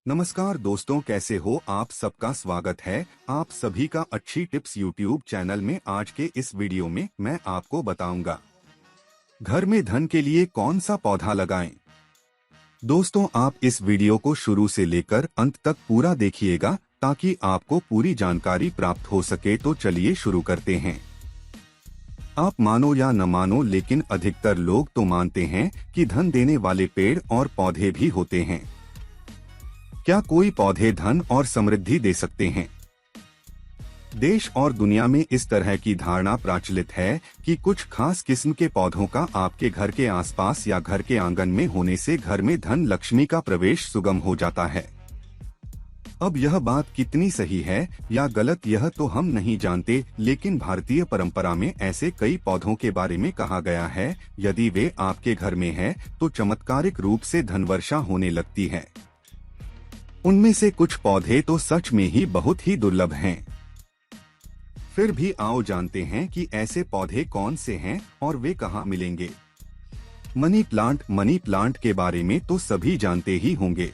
नमस्कार दोस्तों, कैसे हो आप? सबका स्वागत है आप सभी का अच्छी टिप्स यूट्यूब चैनल में। आज के इस वीडियो में मैं आपको बताऊंगा घर में धन के लिए कौन सा पौधा लगाएं। दोस्तों, आप इस वीडियो को शुरू से लेकर अंत तक पूरा देखिएगा ताकि आपको पूरी जानकारी प्राप्त हो सके। तो चलिए शुरू करते हैं। आप मानो या न मानो, लेकिन अधिकतर लोग तो मानते हैं कि धन देने वाले पेड़ और पौधे भी होते हैं। क्या कोई पौधे धन और समृद्धि दे सकते हैं? देश और दुनिया में इस तरह की धारणा प्रचलित है कि कुछ खास किस्म के पौधों का आपके घर के आसपास या घर के आंगन में होने से घर में धन लक्ष्मी का प्रवेश सुगम हो जाता है। अब यह बात कितनी सही है या गलत, यह तो हम नहीं जानते, लेकिन भारतीय परंपरा में ऐसे कई पौधों के बारे में कहा गया है। यदि वे आपके घर में है तो चमत्कारिक रूप से धनवर्षा होने लगती है। उनमें से कुछ पौधे तो सच में ही बहुत ही दुर्लभ हैं। फिर भी आओ जानते हैं कि ऐसे पौधे कौन से हैं और वे कहाँ मिलेंगे। मनी प्लांट के बारे में तो सभी जानते ही होंगे।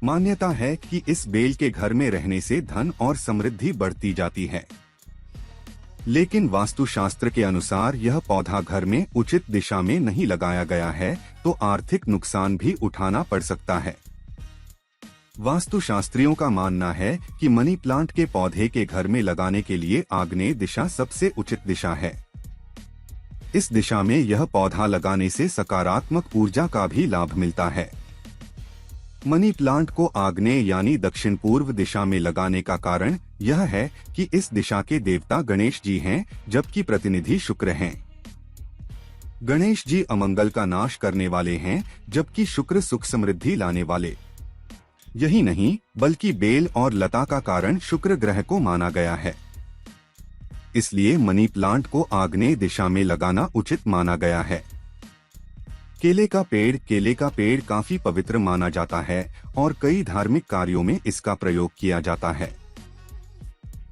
मान्यता है कि इस बेल के घर में रहने से धन और समृद्धि बढ़ती जाती है। लेकिन वास्तुशास्त्र के अनुसार यह पौधा घर में उचित दिशा में नहीं लगाया गया है तो आर्थिक नुकसान भी उठाना पड़ सकता है। वास्तुशास्त्रियों का मानना है कि मनी प्लांट के पौधे के घर में लगाने के लिए आग्नेय दिशा सबसे उचित दिशा है। इस दिशा में यह पौधा लगाने से सकारात्मक ऊर्जा का भी लाभ मिलता है। मनी प्लांट को आग्नेय यानी दक्षिण पूर्व दिशा में लगाने का कारण यह है कि इस दिशा के देवता गणेश जी हैं, जबकि प्रतिनिधि शुक्र हैं। गणेश जी अमंगल का नाश करने वाले हैं, जबकि शुक्र सुख समृद्धि लाने वाले। यही नहीं बल्कि बेल और लता का कारण शुक्र ग्रह को माना गया है। इसलिए मनी प्लांट को आग्नेय दिशा में लगाना उचित माना गया है। केले का पेड़ काफी पवित्र माना जाता है और कई धार्मिक कार्यों में इसका प्रयोग किया जाता है।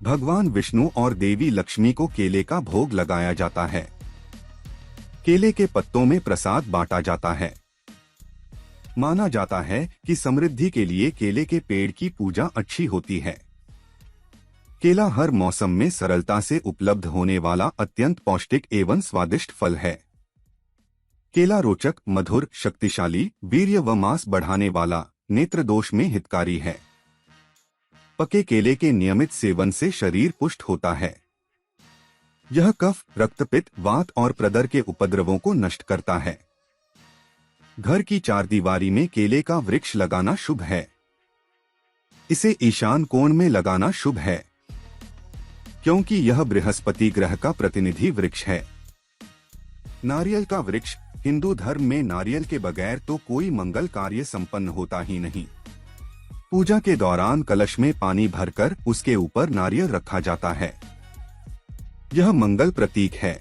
भगवान विष्णु और देवी लक्ष्मी को केले का भोग लगाया जाता है। केले के पत्तों में प्रसाद बांटा जाता है। माना जाता है कि समृद्धि के लिए केले के पेड़ की पूजा अच्छी होती है। केला हर मौसम में सरलता से उपलब्ध होने वाला अत्यंत पौष्टिक एवं स्वादिष्ट फल है। केला रोचक, मधुर, शक्तिशाली, वीर्य व मांस बढ़ाने वाला, नेत्र दोष में हितकारी है। पके केले के नियमित सेवन से शरीर पुष्ट होता है। यह कफ, रक्तपित्त, वात और प्रदर के उपद्रवों को नष्ट करता है। घर की चारदीवारी में केले का वृक्ष लगाना शुभ है। इसे ईशान कोण में लगाना शुभ है, क्योंकि यह बृहस्पति ग्रह का प्रतिनिधि वृक्ष है। नारियल का वृक्ष, हिंदू धर्म में नारियल के बगैर तो कोई मंगल कार्य संपन्न होता ही नहीं। पूजा के दौरान कलश में पानी भरकर उसके ऊपर नारियल रखा जाता है। यह मंगल प्रतीक है।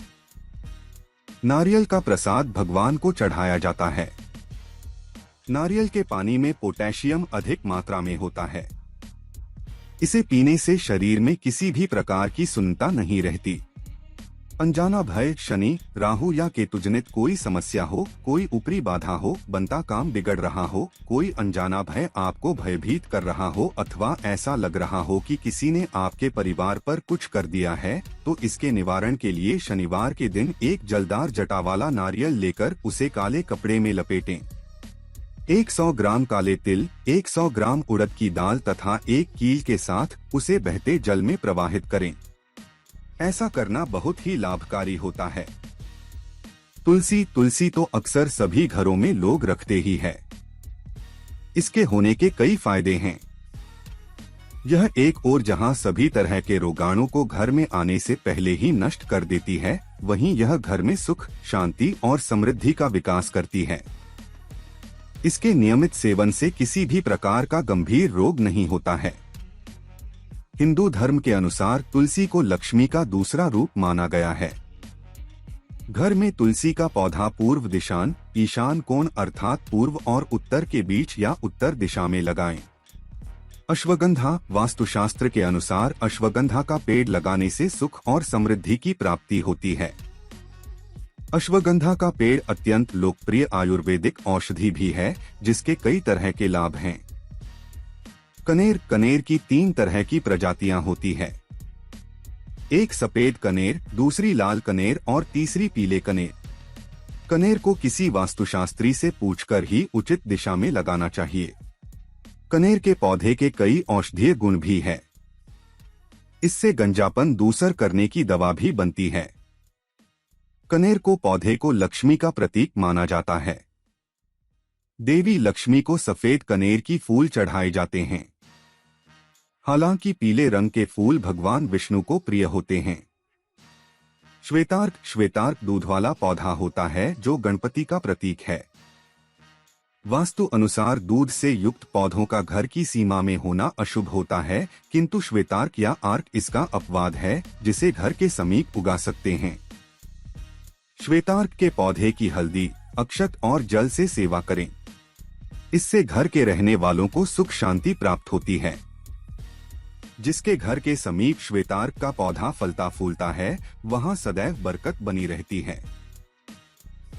नारियल का प्रसाद भगवान को चढ़ाया जाता है। नारियल के पानी में पोटेशियम अधिक मात्रा में होता है। इसे पीने से शरीर में किसी भी प्रकार की सुन्नता नहीं रहती। अनजाना भय, शनि, राहु या केतु जनित कोई समस्या हो, कोई ऊपरी बाधा हो, बनता काम बिगड़ रहा हो, कोई अनजाना भय आपको भयभीत कर रहा हो अथवा ऐसा लग रहा हो कि किसी ने आपके परिवार पर कुछ कर दिया है, तो इसके निवारण के लिए शनिवार के दिन एक जलदार जटा वाला नारियल लेकर उसे काले कपड़े में लपेटें। 100 ग्राम काले तिल, 100 ग्राम उड़द की दाल तथा एक कील के साथ उसे बहते जल में प्रवाहित करें। ऐसा करना बहुत ही लाभकारी होता है। तुलसी तो अक्सर सभी घरों में लोग रखते ही है। इसके होने के कई फायदे हैं। यह एक ओर जहां सभी तरह के रोगाणु को घर में आने से पहले ही नष्ट कर देती है, वहीं यह घर में सुख, शांति और समृद्धि का विकास करती है। इसके नियमित सेवन से किसी भी प्रकार का गंभीर रोग नहीं होता है। हिंदू धर्म के अनुसार तुलसी को लक्ष्मी का दूसरा रूप माना गया है। घर में तुलसी का पौधा पूर्व दिशान, ईशान कोण अर्थात पूर्व और उत्तर के बीच या उत्तर दिशा में लगाएं। अश्वगंधा, वास्तुशास्त्र के अनुसार अश्वगंधा का पेड़ लगाने से सुख और समृद्धि की प्राप्ति होती है। अश्वगंधा का पेड़ अत्यंत लोकप्रिय आयुर्वेदिक औषधि भी है, जिसके कई तरह के लाभ हैं। कनेर कनेर की 3 तरह की प्रजातियां होती है। एक सफेद कनेर, दूसरी लाल कनेर और तीसरी पीले कनेर। कनेर को किसी वास्तुशास्त्री से पूछकर ही उचित दिशा में लगाना चाहिए। कनेर के पौधे के कई औषधीय गुण भी है। इससे गंजापन दूसर करने की दवा भी बनती है। कनेर को पौधे को लक्ष्मी का प्रतीक माना जाता है। देवी लक्ष्मी को सफेद कनेर की फूल चढ़ाए जाते हैं। हालांकि पीले रंग के फूल भगवान विष्णु को प्रिय होते हैं। श्वेतार्क दूध वाला पौधा होता है जो गणपति का प्रतीक है। वास्तु अनुसार दूध से युक्त पौधों का घर की सीमा में होना अशुभ होता है, किंतु श्वेतार्क या आर्क इसका अपवाद है जिसे घर के समीप उगा सकते हैं। श्वेतार्क के पौधे की हल्दी, अक्षत और जल से सेवा करें। इससे घर के रहने वालों को सुख शांति प्राप्त होती है। जिसके घर के समीप श्वेतार्क का पौधा फलता फूलता है वहां सदैव बरकत बनी रहती है।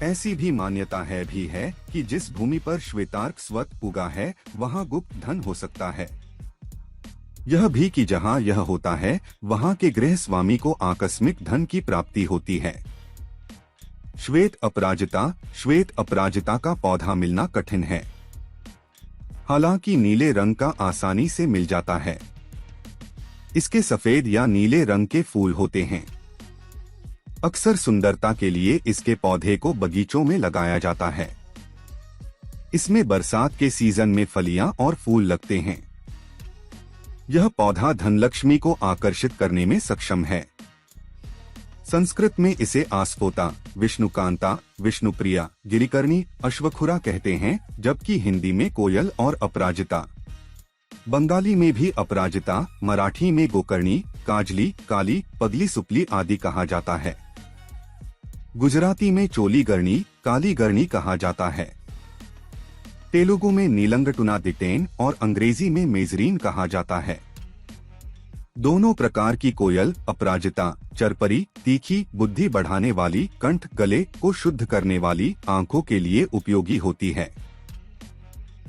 ऐसी भी मान्यता है कि जिस भूमि पर श्वेतार्क स्वतः उगा है वहां गुप्त धन हो सकता है। यह भी कि जहां यह होता है वहां के गृह स्वामी को आकस्मिक धन की प्राप्ति होती है। श्वेत अपराजिता का पौधा मिलना कठिन है। हालांकि नीले रंग का आसानी से मिल जाता है। इसके सफेद या नीले रंग के फूल होते हैं। अक्सर सुंदरता के लिए इसके पौधे को बगीचों में लगाया जाता है। इसमें बरसात के सीजन में फलियां और फूल लगते हैं। यह पौधा धनलक्ष्मी को आकर्षित करने में सक्षम है। संस्कृत में इसे आस्फोता, विष्णुकांता, विष्णुप्रिया, गिरिकर्णी, अश्वखुरा कहते हैं, जबकि हिंदी में कोयल और अपराजिता। बंगाली में भी अपराजिता, मराठी में गोकर्णी, काजली, काली, पगली सुपली आदि कहा जाता है। गुजराती में चोली गर्णी, काली गर्णी कहा जाता है। तेलुगु में नीलंगटुना दिटेन और अंग्रेजी में मेजरीन कहा जाता है। दोनों प्रकार की कोयल, अपराजिता, चरपरी, तीखी, बुद्धि बढ़ाने वाली, कंठ गले को शुद्ध करने वाली, आंखों के लिए उपयोगी होती है।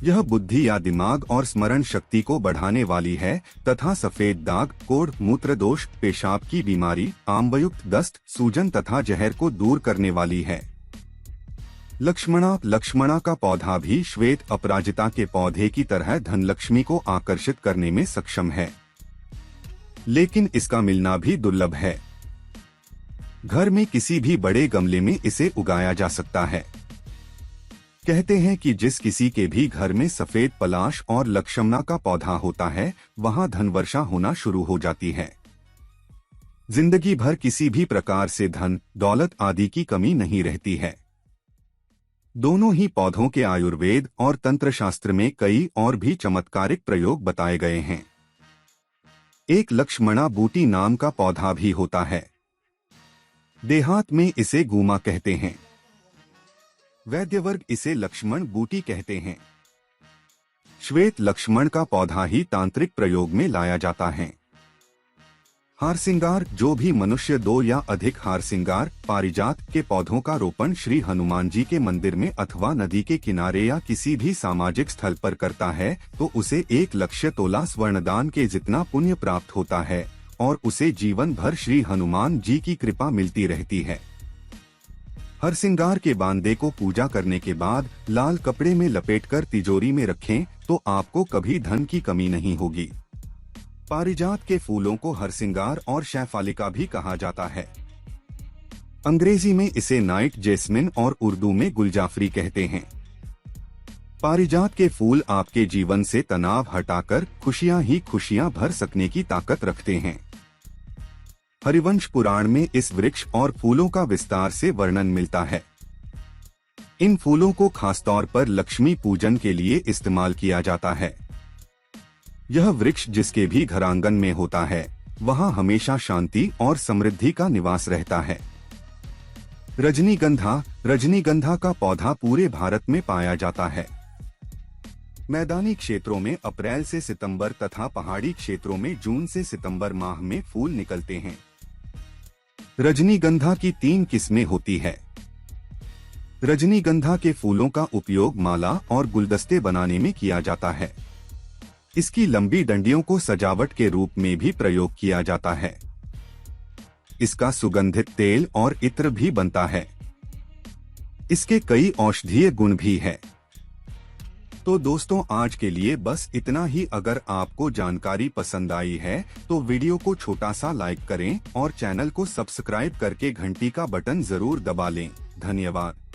यह बुद्धि या दिमाग और स्मरण शक्ति को बढ़ाने वाली है तथा सफेद दाग, कोढ़, मूत्र दोष, पेशाब की बीमारी, आम्लयुक्त दस्त, सूजन तथा जहर को दूर करने वाली है। लक्ष्मणा का पौधा भी श्वेत अपराजिता के पौधे की तरह धनलक्ष्मी को आकर्षित करने में सक्षम है, लेकिन इसका मिलना भी दुर्लभ है। घर में किसी भी बड़े गमले में इसे उगाया जा सकता है। कहते हैं कि जिस किसी के भी घर में सफेद पलाश और लक्ष्मणा का पौधा होता है वहां धन वर्षा होना शुरू हो जाती है। जिंदगी भर किसी भी प्रकार से धन, दौलत आदि की कमी नहीं रहती है। दोनों ही पौधों के आयुर्वेद और तंत्र शास्त्र में कई और भी चमत्कारिक प्रयोग बताए गए हैं। एक लक्ष्मणा बूटी नाम का पौधा भी होता है। देहात में इसे गुमा कहते हैं। वैद्य वर्ग इसे लक्ष्मण बूटी कहते हैं। श्वेत लक्ष्मण का पौधा ही तांत्रिक प्रयोग में लाया जाता है। हार सिंगार, जो भी मनुष्य 2 या अधिक हार सिंगार, पारिजात के पौधों का रोपण श्री हनुमान जी के मंदिर में अथवा नदी के किनारे या किसी भी सामाजिक स्थल पर करता है तो उसे 1 लक्ष तोला स्वर्णदान के जितना पुण्य प्राप्त होता है और उसे जीवन भर श्री हनुमान जी की कृपा मिलती रहती है। हर सिंगार के बांदे को पूजा करने के बाद लाल कपड़े में लपेटकर तिजोरी में रखें तो आपको कभी धन की कमी नहीं होगी। पारिजात के फूलों को हरसिंगार और शैफालिका भी कहा जाता है। अंग्रेजी में इसे नाइट जैस्मिन और उर्दू में गुलजाफरी कहते हैं। पारिजात के फूल आपके जीवन से तनाव हटाकर खुशियां ही खुशियां भर सकने की ताकत रखते हैं। हरिवंश पुराण में इस वृक्ष और फूलों का विस्तार से वर्णन मिलता है। इन फूलों को खासतौर पर लक्ष्मी पूजन के लिए इस्तेमाल किया जाता है। यह वृक्ष जिसके भी घरांगन में होता है वहां हमेशा शांति और समृद्धि का निवास रहता है। रजनीगंधा का पौधा पूरे भारत में पाया जाता है। मैदानी क्षेत्रों में अप्रैल से सितंबर तथा पहाड़ी क्षेत्रों में जून से सितंबर माह में फूल निकलते हैं। रजनीगंधा की 3 किस्में होती है। रजनीगंधा के फूलों का उपयोग माला और गुलदस्ते बनाने में किया जाता है। इसकी लंबी डंडियों को सजावट के रूप में भी प्रयोग किया जाता है। इसका सुगंधित तेल और इत्र भी बनता है। इसके कई औषधीय गुण भी हैं। तो दोस्तों, आज के लिए बस इतना ही। अगर आपको जानकारी पसंद आई है तो वीडियो को छोटा सा लाइक करें और चैनल को सब्सक्राइब करके घंटी का बटन जरूर दबा लें। धन्यवाद।